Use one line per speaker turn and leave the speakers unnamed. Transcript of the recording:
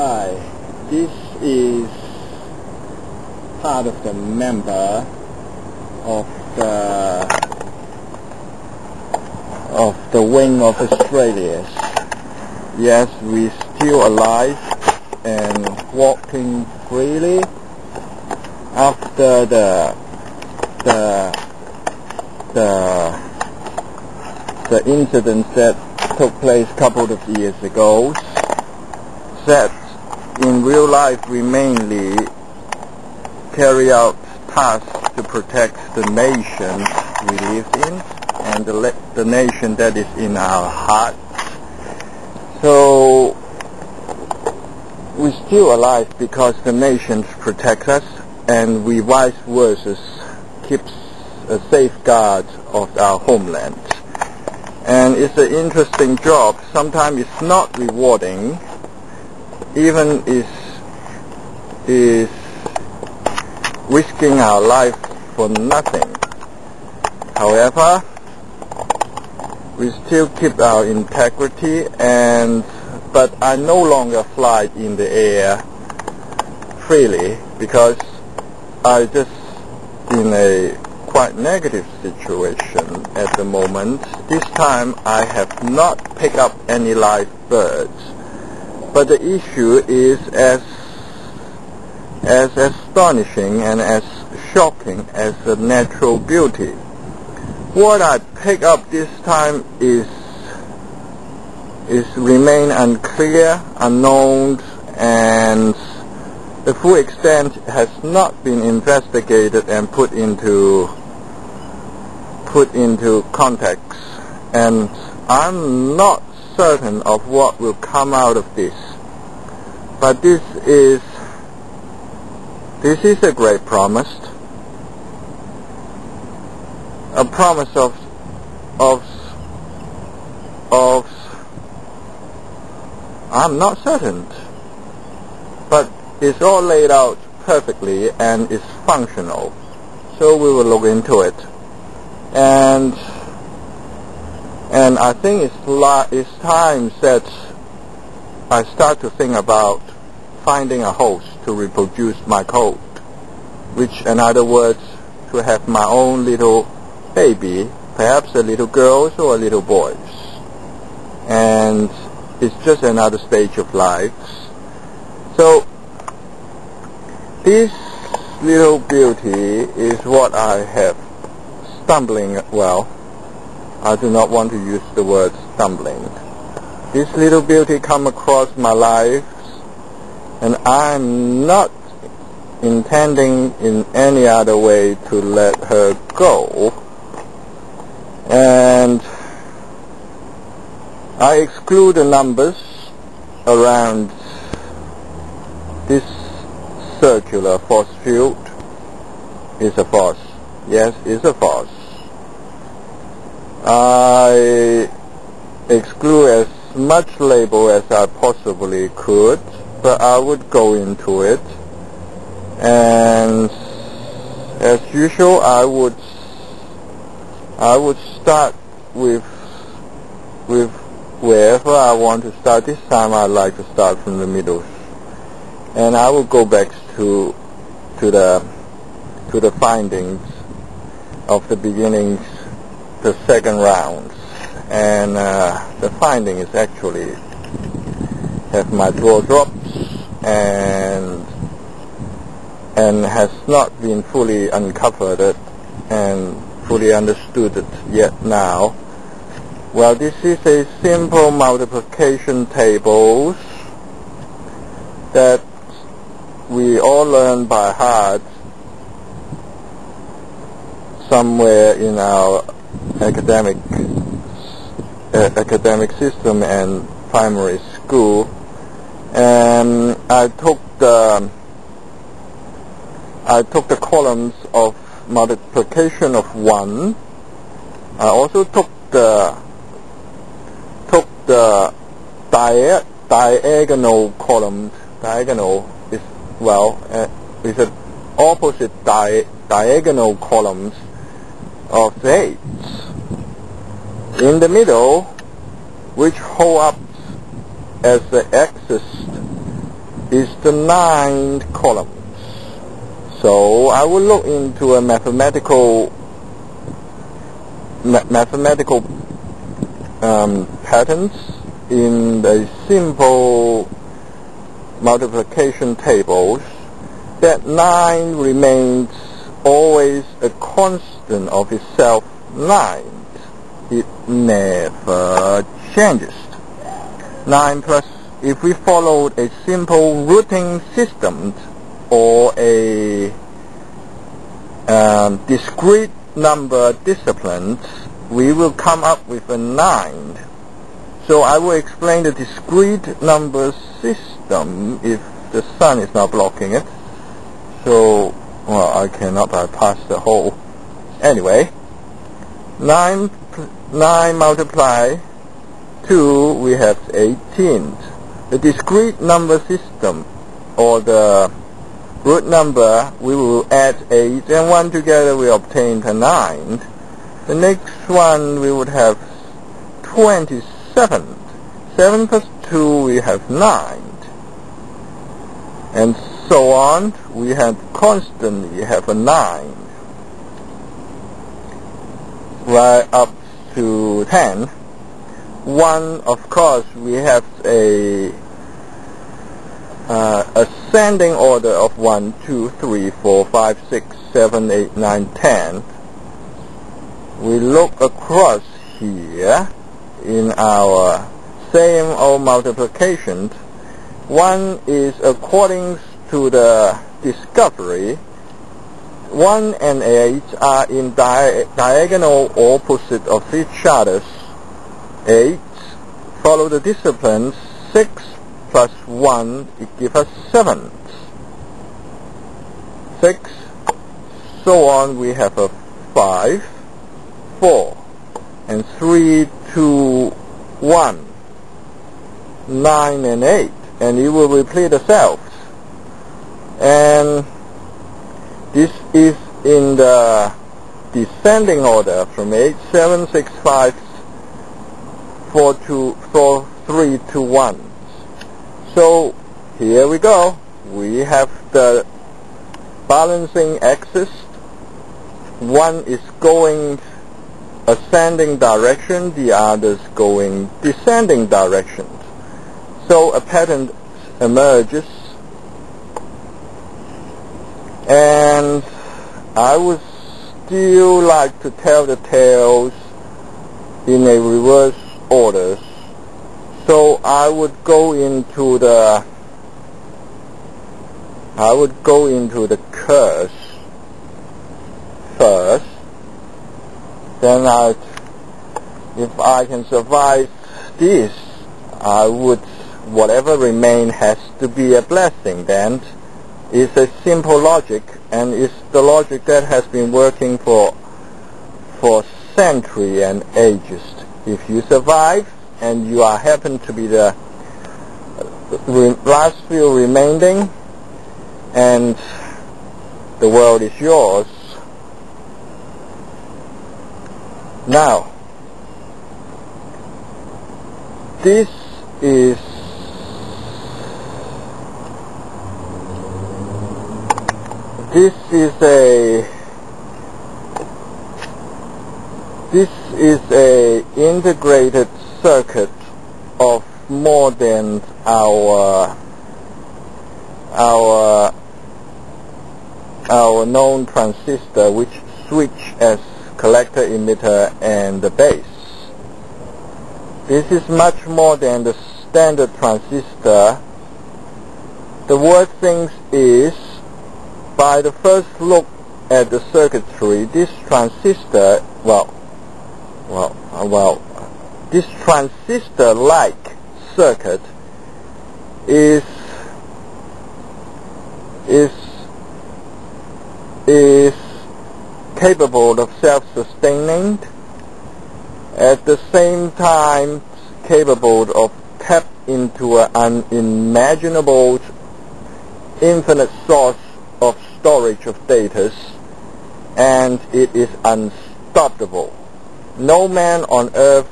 Hi, this is part of the member of the wing of Australia. Yes, we're still alive and walking freely after the incident that took place a couple of years ago. That in real life we mainly carry out tasks to protect the nation we live in and the nation that is in our hearts. So we're still alive because the nation protects us, and we vice versa keeps a safeguard of our homeland. And it's an interesting job. Sometimes it's not rewarding, even is risking our life for nothing. However, we still keep our integrity, but I no longer fly in the air freely because I just in a quite negative situation at the moment. This time I have not picked up any live birds. But the issue is as astonishing and as shocking as the natural beauty. What I pick up this time is remain unclear, unknown, and the full extent has not been investigated and put into context. And I'm not certain of what will come out of this, but this is a great promise, a promise of I'm not certain, but it's all laid out perfectly and is functional, so we will look into it. And I think it's time that I start to think about finding a host to reproduce my code, which in other words, to have my own little baby, perhaps a little girls or a little boys. And it's just another stage of life. So this little beauty is what I have I do not want to use the word stumbling. This little beauty come across my life, and I'm not intending in any other way to let her go. And I exclude the numbers around this circular force field. Is a force. Yes, it's a force. I exclude as much label as I possibly could, but I would go into it, and as usual I would start with wherever I want to start. This time I like to start from the middle, and I will go back to the findings of the beginnings, the second round, and the finding is actually have my draw drops and has not been fully uncovered and fully understood yet now. Well, this is a simple multiplication tables that we all learn by heart somewhere in our academic system and primary school. And I took the columns of multiplication of 1. I also took the diagonal columns. Diagonal is is an opposite diagonal columns of 8. In the middle, which hold up as the axis is the 9 columns. So I will look into a mathematical patterns in the simple multiplication tables. That 9 remains always a constant of itself, 9. It never changes. 9 plus, if we followed a simple routing system or a discrete number disciplines, we will come up with a 9. So I will explain the discrete number system if the sun is not blocking it. So, well, I cannot bypass the hole. Anyway, 9 multiply 2, we have 18. The discrete number system, or the root number, we will add 8 and 1 together, we obtain the 9. The next one, we would have 27. 7 plus 2, we have 9. And so on, we have constantly have a 9. Right up to 10. 1, of course, we have a ascending order of 1, 2, 3, 4, 5, 6, 7, 8, 9, 10. We look across here in our same old multiplications. 1 is according to the discovery. 1 and 8 are in diagonal opposite of each other. 8 follow the disciplines. 6 plus 1, it gives us 7. 6, so on, we have a 5, 4, and 3, 2, 1, 9 and 8, and it will repeat itself. And this is in the descending order from 8, 7, 6, 5, 4, 3, 2, 1. So here we go. We have the balancing axis. 1 is going ascending direction, the others going descending direction. So a pattern emerges, and I would still like to tell the tales in a reverse order. So I would go into the curse first. Then if I can survive this, I would, whatever remain has to be a blessing. Then it's a simple logic, and it's the logic that has been working for centuries and ages. If you survive and you are happen to be the last few remaining, and the world is yours. Now, this is a integrated circuit of more than our known transistor, which switch as collector, emitter, and the base. This is much more than the standard transistor. The worst thing is, by the first look at the circuitry, this transistor, this transistor-like circuit is capable of self-sustaining, at the same time capable of tap into an unimaginable infinite source of storage of data, and it is unstoppable. No man on earth